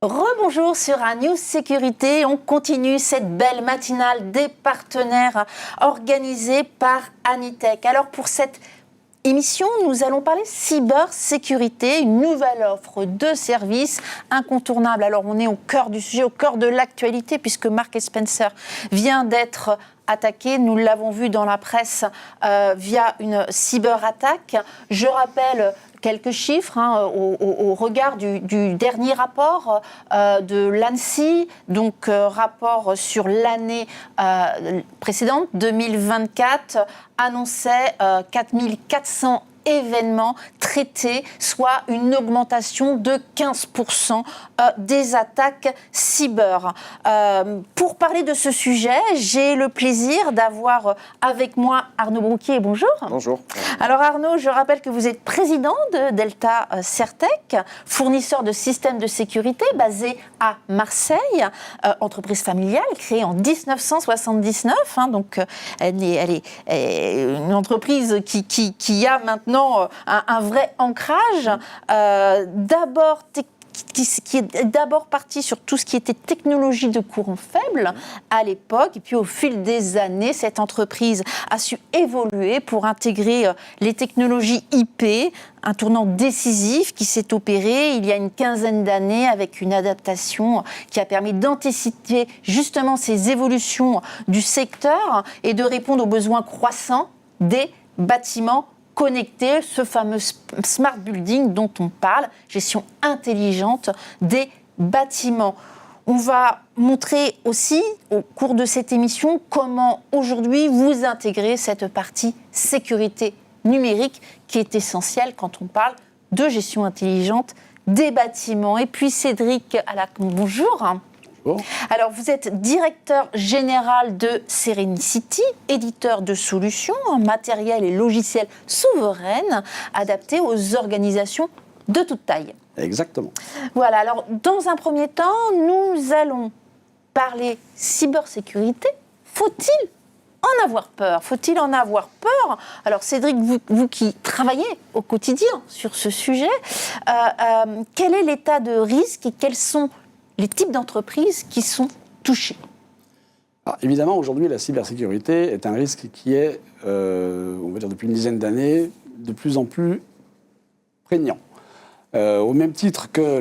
Rebonjour sur un News Sécurité. On continue cette belle matinale des partenaires organisée par Anitech. Alors pour cette émission, nous allons parler cybersécurité, une nouvelle offre de services incontournable. Alors on est au cœur du sujet, au cœur de l'actualité, puisque Marks & Spencer vient d'être attaqué. Nous l'avons vu dans la presse via une cyberattaque. Je rappelle quelques chiffres au regard du dernier rapport de l'ANSSI, donc rapport sur l'année précédente, 2024, annonçait 4400 événements traités, soit une augmentation de 15% des attaques cyber. Pour parler de ce sujet, j'ai le plaisir d'avoir avec moi Arnaud Brouquier. Bonjour. Bonjour. Alors Arnaud, je rappelle que vous êtes président de Delta Certec, fournisseur de systèmes de sécurité basé à Marseille, entreprise familiale créée en 1979. Donc elle est une entreprise qui a maintenant un vrai ancrage, qui est d'abord parti sur tout ce qui était technologie de courant faible à l'époque. Et puis au fil des années, cette entreprise a su évoluer pour intégrer les technologies IP, un tournant décisif qui s'est opéré il y a une quinzaine d'années avec une adaptation qui a permis d'anticiper justement ces évolutions du secteur et de répondre aux besoins croissants des bâtiments connecter ce fameux smart building dont on parle, gestion intelligente des bâtiments. On va montrer aussi au cours de cette émission comment aujourd'hui vous intégrez cette partie sécurité numérique qui est essentielle quand on parle de gestion intelligente des bâtiments. Et puis Cédric Alacon, bonjour. Alors, vous êtes directeur général de Serenicity, éditeur de solutions en matériel et logiciels souveraines adaptés aux organisations de toute taille. Exactement. Voilà, alors dans un premier temps, nous allons parler cybersécurité. Faut-il en avoir peur ? Faut-il en avoir peur ? Alors Cédric, vous qui travaillez au quotidien sur ce sujet, quel est l'état de risque et quels sont les types d'entreprises qui sont touchées? Alors, évidemment, aujourd'hui, la cybersécurité est un risque qui est, on va dire depuis une dizaine d'années, de plus en plus prégnant. Au même titre que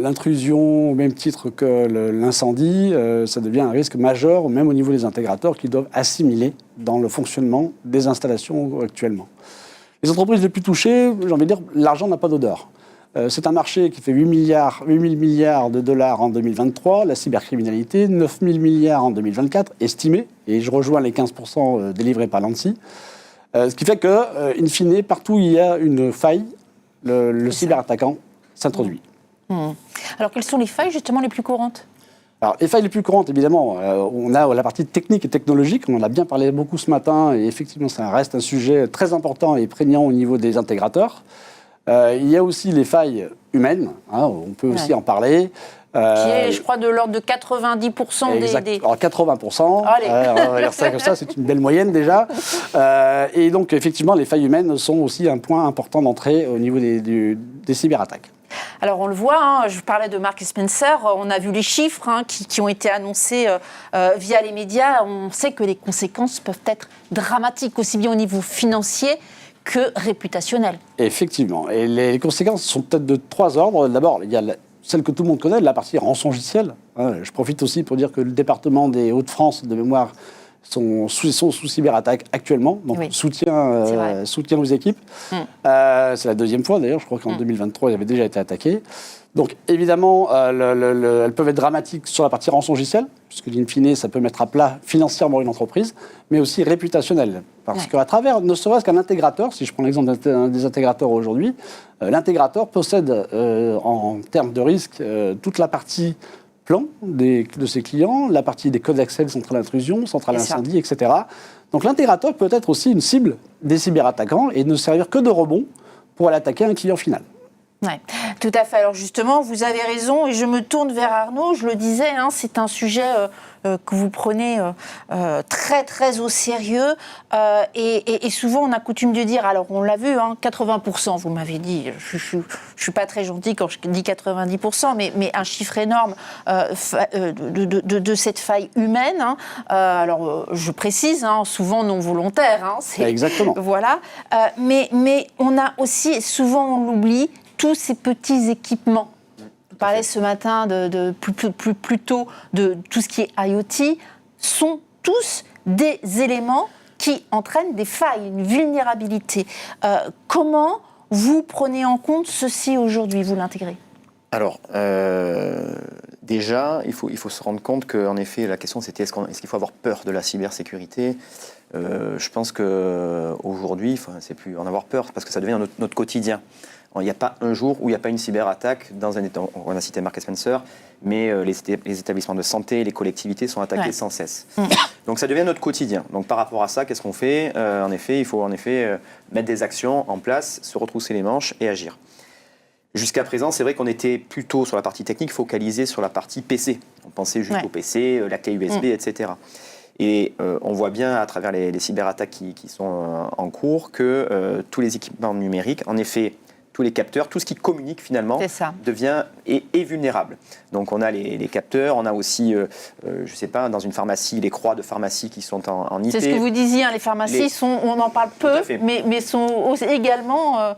l'intrusion, au même titre que l'incendie, ça devient un risque majeur, même au niveau des intégrateurs qui doivent assimiler dans le fonctionnement des installations actuellement. Les entreprises les plus touchées, j'ai envie de dire, l'argent n'a pas d'odeur. C'est un marché qui fait 8 000 milliards de dollars en 2023, la cybercriminalité, 9 000 milliards en 2024, estimé, et je rejoins les 15% délivrés par l'ANSSI. Ce qui fait que, in fine, partout où il y a une faille, le cyberattaquant s'introduit. Alors, quelles sont les failles, justement, les plus courantes ? Alors, les failles les plus courantes, évidemment, on a la partie technique et technologique, on en a bien parlé beaucoup ce matin, et effectivement, ça reste un sujet très important et prégnant au niveau des intégrateurs. Il y a aussi les failles humaines, on peut aussi en parler. Qui est, je crois, de l'ordre de 90% des... Alors 80%, on va dire ça comme ça, c'est une belle moyenne déjà. Et donc, effectivement, les failles humaines sont aussi un point important d'entrée au niveau des cyberattaques. Alors on le voit, je parlais de Marks & Spencer, on a vu les chiffres qui ont été annoncés via les médias. On sait que les conséquences peuvent être dramatiques, aussi bien au niveau financier que réputationnel. Effectivement. Et les conséquences sont peut-être de trois ordres. D'abord, il y a celle que tout le monde connaît, la partie rançongiciel. Je profite aussi pour dire que le département des Hauts-de-France, de mémoire, sont sous cyberattaque actuellement. Donc, soutien aux équipes. C'est la deuxième fois, d'ailleurs. Je crois qu'en 2023, ils avaient déjà été attaqués. Donc, évidemment, elles peuvent être dramatiques sur la partie rançongiciel, puisque, in fine, ça peut mettre à plat financièrement une entreprise, mais aussi réputationnelle. Parce qu'à travers, ne serait-ce qu'un intégrateur, si je prends l'exemple des intégrateurs aujourd'hui, l'intégrateur possède, en termes de risque, toute la partie plan de ses clients, la partie des codes d'accès, centrale d'intrusion, centrale d'incendie, etc. Donc, l'intégrateur peut être aussi une cible des cyberattaquants et ne servir que de rebond pour aller attaquer un client final. Ouais, tout à fait. Alors justement, vous avez raison et je me tourne vers Arnaud. Je le disais, c'est un sujet que vous prenez très très au sérieux et souvent on a coutume de dire, alors on l'a vu, 80%, vous m'avez dit, je suis pas très gentil quand je dis 90%, mais un chiffre énorme de cette faille humaine. Alors je précise, souvent non volontaire. Exactement. Voilà. Mais on a aussi, souvent on l'oublie, tous ces petits équipements. On parlait ce matin plutôt de tout ce qui est IoT, sont tous des éléments qui entraînent des failles, une vulnérabilité. Comment vous prenez en compte ceci aujourd'hui, vous l'intégrez ? Alors, déjà, il faut se rendre compte qu'en effet, la question c'était est-ce qu'il faut avoir peur de la cybersécurité ? Je pense qu'aujourd'hui, c'est plus en avoir peur parce que ça devient notre quotidien. Il n'y a pas un jour où il n'y a pas une cyberattaque dans un État. On a cité Mark Spencer, mais les établissements de santé, les collectivités sont attaqués sans cesse. Donc ça devient notre quotidien. Donc par rapport à ça, qu'est-ce qu'on fait ? En effet, il faut mettre des actions en place, se retrousser les manches et agir. Jusqu'à présent, c'est vrai qu'on était plutôt sur la partie technique, focalisé sur la partie PC. On pensait juste au PC, la clé USB, etc. Et on voit bien à travers les cyberattaques qui sont en cours que tous les équipements numériques, en effet, tous les capteurs, tout ce qui communique finalement devient est vulnérable. Donc on a les capteurs, on a aussi, je ne sais pas, dans une pharmacie, les croix de pharmacie qui sont en IP. C'est ce que vous disiez, les pharmacies, on en parle peu, mais sont également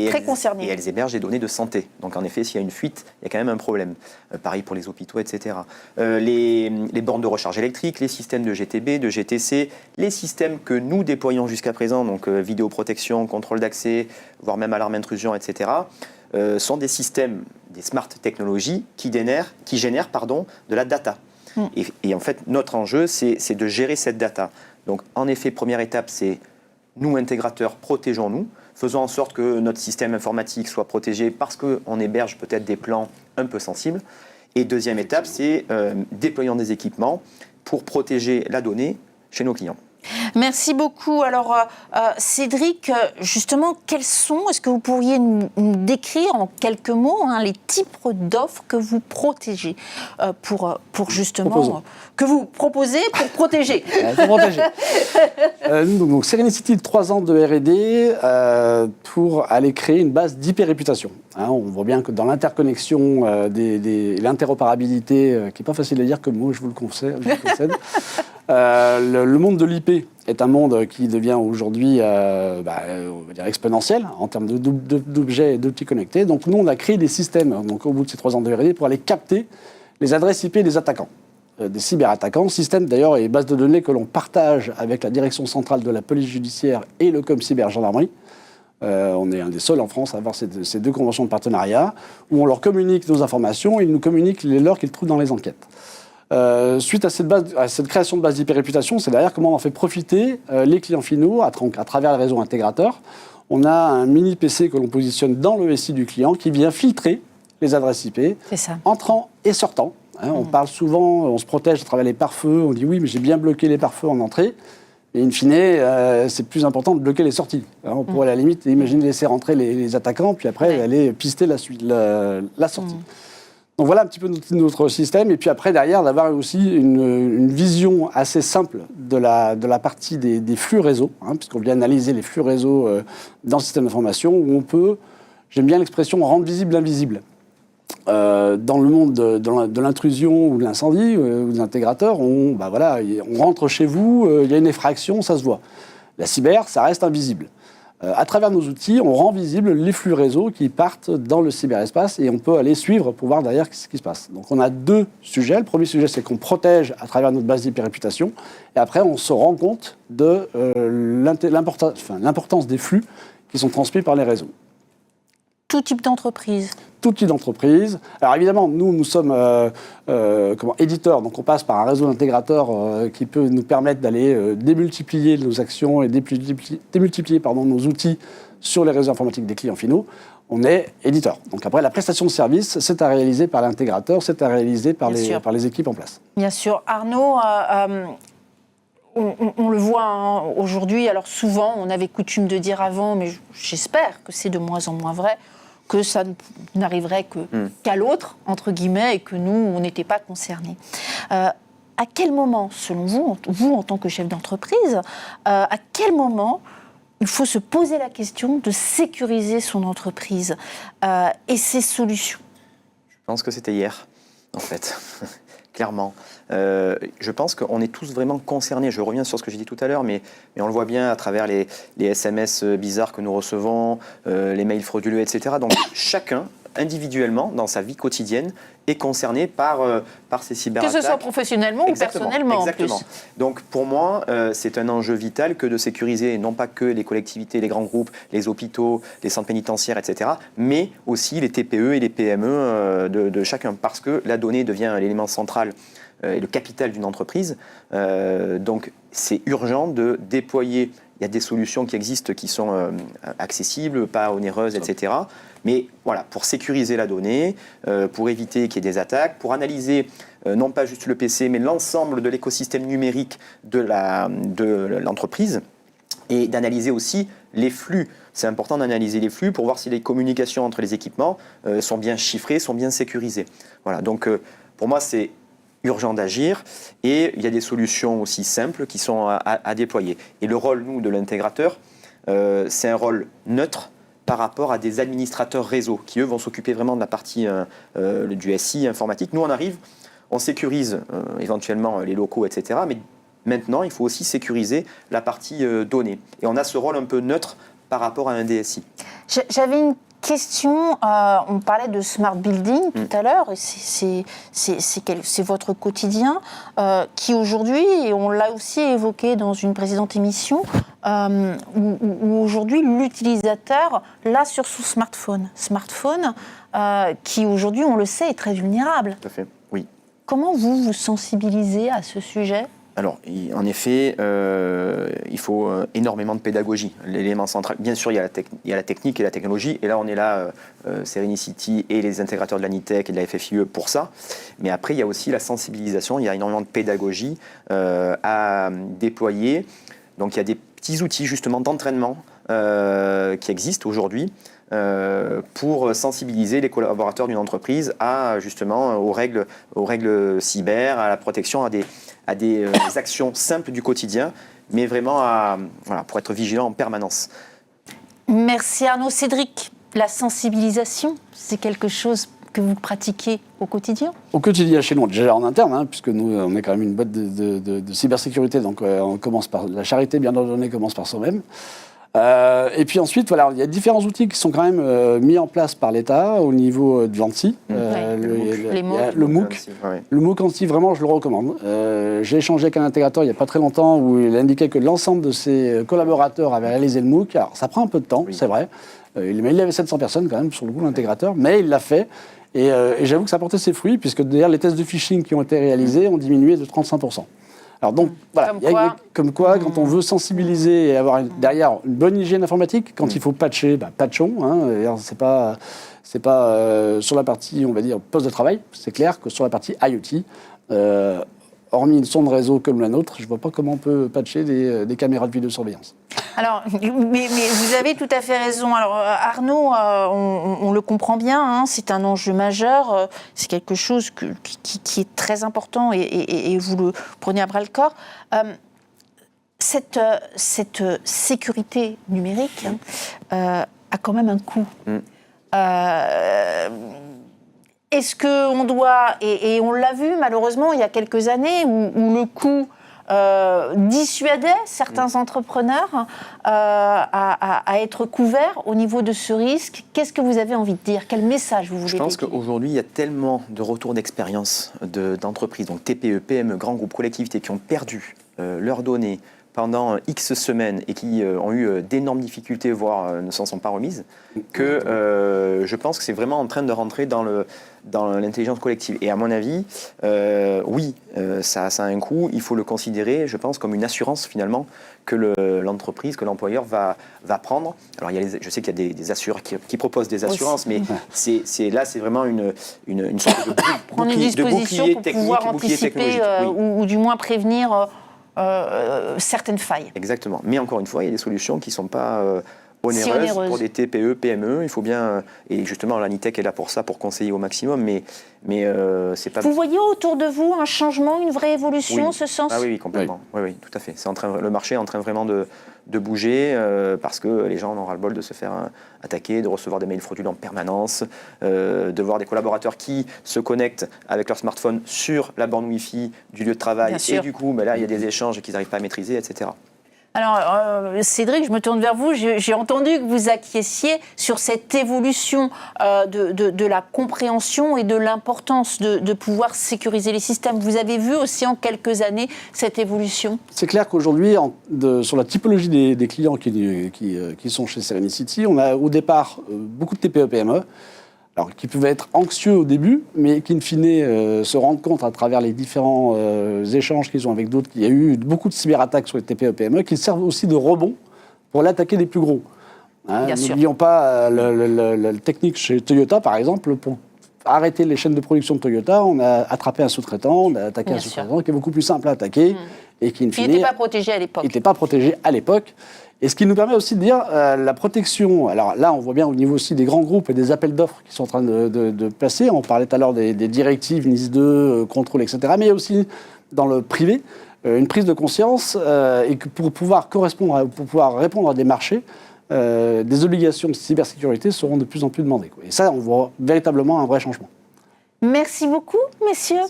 très concernées. Et elles hébergent des données de santé. Donc en effet, s'il y a une fuite, il y a quand même un problème. Pareil pour les hôpitaux, etc. Les bornes de recharge électrique, les systèmes de GTB, de GTC, les systèmes que nous déployons jusqu'à présent, donc vidéoprotection, contrôle d'accès, voire même alarme intrusion, etc., sont des systèmes, des smart technologies qui génèrent de la data. Et en fait, notre enjeu, c'est de gérer cette data. Donc en effet, première étape, c'est nous, intégrateurs, protégeons-nous. Faisons en sorte que notre système informatique soit protégé parce qu'on héberge peut-être des plans un peu sensibles. Et deuxième étape, c'est déployons des équipements pour protéger la donnée chez nos clients. Merci beaucoup. Alors, Cédric, justement, est-ce que vous pourriez nous décrire en quelques mots les types d'offres que vous protégez pour justement que vous proposez pour protéger. Pour protéger. Donc, Serenicity, 3 ans de R&D pour aller créer une base d'hyper-réputation. On voit bien que dans l'interconnexion, l'interopérabilité, qui n'est pas facile à dire comme mot, je vous le concède. Le monde de l'IP est un monde qui devient aujourd'hui on va dire exponentiel en termes d'objets et d'outils connectés. Donc nous, on a créé des systèmes donc, au bout de ces 3 ans de R&D pour aller capter les adresses IP des attaquants, des cyberattaquants. Système d'ailleurs et base de données que l'on partage avec la direction centrale de la police judiciaire et le ComCyber gendarmerie. On est un des seuls en France à avoir ces 2 conventions de partenariat où on leur communique nos informations et ils nous communiquent les leurs qu'ils trouvent dans les enquêtes. Suite à cette création de base d'hyper-réputation, c'est derrière comment on en fait profiter les clients finaux à travers le réseau intégrateur. On a un mini PC que l'on positionne dans le SI du client qui vient filtrer les adresses IP, entrant et sortant. On parle souvent, on se protège à travers les pare-feux, on dit oui, mais j'ai bien bloqué les pare-feux en entrée. Et in fine, c'est plus important de bloquer les sorties. On pourrait à la limite imaginer laisser rentrer les attaquants, puis après aller pister la sortie. Donc voilà un petit peu notre système. Et puis après, derrière, d'avoir aussi une vision assez simple de la partie des flux réseau, puisqu'on vient analyser les flux réseau dans le système d'information, où on peut, j'aime bien l'expression, rendre visible l'invisible. Dans le monde de l'intrusion ou de l'incendie ou de l'intégrateur, on rentre chez vous, il y a une effraction, ça se voit. La cyber, ça reste invisible. À travers nos outils, on rend visible les flux réseau qui partent dans le cyberespace et on peut aller suivre pour voir derrière ce qui se passe. Donc on a 2 sujets. Le premier sujet, c'est qu'on protège à travers notre base d'hyper-réputation. Et après, on se rend compte de l'importance des flux qui sont transmis par les réseaux. Tout type d'entreprise. Tout type d'entreprise. Alors évidemment, nous sommes éditeurs, donc on passe par un réseau d'intégrateurs qui peut nous permettre d'aller démultiplier nos actions et démultiplier nos outils sur les réseaux informatiques des clients finaux. On est éditeur. Donc après, la prestation de service, c'est à réaliser par l'intégrateur, c'est à réaliser par les équipes en place. Bien sûr. Arnaud, on le voit aujourd'hui, alors souvent, on avait coutume de dire avant, mais j'espère que c'est de moins en moins vrai, que ça n'arriverait qu'à l'autre, entre guillemets, et que nous, on n'était pas concernés. À quel moment, selon vous, en tant que chef d'entreprise, à quel moment il faut se poser la question de sécuriser son entreprise et ses solutions? Je pense que c'était hier, en fait, clairement. Je pense qu'on est tous vraiment concernés. Je reviens sur ce que j'ai dit tout à l'heure, mais on le voit bien à travers les SMS bizarres que nous recevons, les mails frauduleux, etc. Donc chacun, individuellement, dans sa vie quotidienne, est concerné par ces cyberattaques. Que ce soit professionnellement ou personnellement, exactement. en plus. Donc pour moi, c'est un enjeu vital que de sécuriser non pas que les collectivités, les grands groupes, les hôpitaux, les centres pénitentiaires, etc., mais aussi les TPE et les PME de chacun, parce que la donnée devient l'élément central et le capital d'une entreprise. Donc c'est urgent de déployer. Il y a des solutions qui existent qui sont accessibles, pas onéreuses, etc. Mais voilà, pour sécuriser la donnée, pour éviter qu'il y ait des attaques, pour analyser non pas juste le PC, mais l'ensemble de l'écosystème numérique de l'entreprise, et d'analyser aussi les flux. C'est important d'analyser les flux pour voir si les communications entre les équipements sont bien chiffrées, sont bien sécurisées. Voilà, donc pour moi, c'est urgent d'agir, et il y a des solutions aussi simples qui sont à déployer. Et le rôle, nous, de l'intégrateur, c'est un rôle neutre par rapport à des administrateurs réseau qui, eux, vont s'occuper vraiment de la partie du SI informatique. Nous, on arrive, on sécurise éventuellement les locaux, etc. Mais maintenant, il faut aussi sécuriser la partie données. Et on a ce rôle un peu neutre par rapport à un DSI. J'avais une question, on parlait de smart building tout à l'heure, et c'est votre quotidien qui aujourd'hui, et on l'a aussi évoqué dans une précédente émission, où aujourd'hui l'utilisateur l'a sur son smartphone qui aujourd'hui, on le sait, est très vulnérable. Tout à fait, oui. Comment vous sensibilisez à ce sujet ? Alors, en effet, il faut énormément de pédagogie. L'élément central, bien sûr, il y a la technique et la technologie. Et là, on est là, Serenicity et les intégrateurs de l'ANITEC et de la FFIE pour ça. Mais après, il y a aussi la sensibilisation. Il y a énormément de pédagogie à déployer. Donc, il y a des petits outils, justement, d'entraînement qui existent aujourd'hui pour sensibiliser les collaborateurs d'une entreprise justement aux règles cyber, à la protection, à des actions simples du quotidien, mais vraiment pour être vigilant en permanence. Merci Arnaud. Cédric, la sensibilisation, c'est quelque chose que vous pratiquez au quotidien ? Au quotidien chez nous, déjà en interne, puisque nous, on est quand même une boîte de cybersécurité, donc on commence par la charité bien ordonnée commence par soi-même. Et puis ensuite, voilà, il y a différents outils qui sont quand même mis en place par l'État au niveau de l'ANSSI. Le MOOC. Le MOOC ANSSI, vraiment, je le recommande. J'ai échangé avec un intégrateur il n'y a pas très longtemps où il indiquait que l'ensemble de ses collaborateurs avaient réalisé le MOOC. Alors, ça prend un peu de temps, c'est vrai. Il avait 700 personnes quand même sur le coup, l'intégrateur, mais il l'a fait. Et j'avoue que ça a porté ses fruits, puisque d'ailleurs, les tests de phishing qui ont été réalisés ont diminué de 35%. Alors donc, voilà, comme quoi, quand on veut sensibiliser et avoir derrière une bonne hygiène informatique, quand il faut patcher, patchons. C'est pas sur la partie, on va dire, poste de travail, c'est clair que sur la partie IoT, hormis une sonde réseau comme la nôtre, je ne vois pas comment on peut patcher des caméras de vidéosurveillance. Alors, mais vous avez tout à fait raison. Alors, Arnaud, on le comprend bien, c'est un enjeu majeur, c'est quelque chose qui est très important et vous le prenez à bras-le-corps. Cette sécurité numérique a quand même un coût. Est-ce qu'on doit, et on l'a vu malheureusement il y a quelques années, où le coût dissuadait certains entrepreneurs à être couverts au niveau de ce risque. Qu'est-ce que vous avez envie de dire ? Quel message vous voulez Je pense véhiculer ? qu'aujourd'hui, il y a tellement de retours d'expérience d'entreprises, donc TPE, PME, grands groupes, collectivités, qui ont perdu leurs données pendant X semaines et qui ont eu d'énormes difficultés, voire ne s'en sont pas remises, que je pense que c'est vraiment en train de rentrer dans l'intelligence collective. Et à mon avis, oui, ça a un coût. Il faut le considérer, je pense, comme une assurance finalement que l'entreprise, que l'employeur va prendre. Alors, je sais qu'il y a des assureurs qui proposent des assurances, mais c'est vraiment une sorte de prendre une disposition pour pouvoir anticiper ou du moins prévenir certaines failles. Exactement. Mais encore une fois, il y a des solutions qui ne sont pas onéreuse pour des TPE, PME. Il faut bien, et justement l'Anitech est là pour ça, pour conseiller au maximum, mais c'est pas... Vous voyez autour de vous un changement, une vraie évolution, ce sens? Oui, complètement. Oui, tout à fait. Le marché est en train vraiment de bouger parce que les gens en ont ras-le-bol de se faire attaquer, de recevoir des mails fraudulents en permanence, de voir des collaborateurs qui se connectent avec leur smartphone sur la borne Wi-Fi du lieu de travail. Et du coup, là, il y a des échanges qu'ils n'arrivent pas à maîtriser, etc. Alors, Cédric, je me tourne vers vous. J'ai entendu que vous acquiesciez sur cette évolution de la compréhension et de l'importance de pouvoir sécuriser les systèmes. Vous avez vu aussi en quelques années cette évolution? C'est clair qu'aujourd'hui, sur la typologie des clients qui sont chez Serenicity, on a au départ beaucoup de TPE-PME, alors qui peuvent être anxieux au début, mais qui, in fine, se rendent compte à travers les différents échanges qu'ils ont avec d'autres qu'il y a eu beaucoup de cyberattaques sur les TPE-PME, qui servent aussi de rebond pour l'attaquer des plus gros. N'oublions pas la technique chez Toyota, par exemple, pour arrêter les chaînes de production de Toyota, on a attrapé un sous-traitant, on a attaqué un sous-traitant qui est beaucoup plus simple à attaquer. Et qui, in fine, n'était pas protégé à l'époque. Il n'était pas protégé à l'époque. Et ce qui nous permet aussi de dire la protection. Alors là, on voit bien au niveau aussi des grands groupes et des appels d'offres qui sont en train de passer. On parlait tout à l'heure des directives, NIS 2, contrôle, etc. Mais il y a aussi dans le privé une prise de conscience et que pour pouvoir répondre à des marchés, des obligations de cybersécurité seront de plus en plus demandées. Et ça, on voit véritablement un vrai changement. Merci beaucoup, messieurs,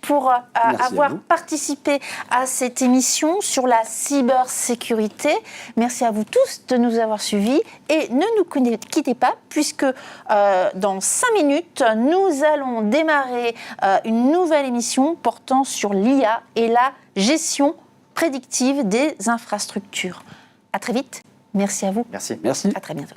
pour avoir participé à cette émission sur la cybersécurité. Merci à vous tous de nous avoir suivis et ne nous quittez pas puisque dans 5 minutes, nous allons démarrer une nouvelle émission portant sur l'IA et la gestion prédictive des infrastructures. À très vite. Merci à vous. Merci. Merci. À très bientôt.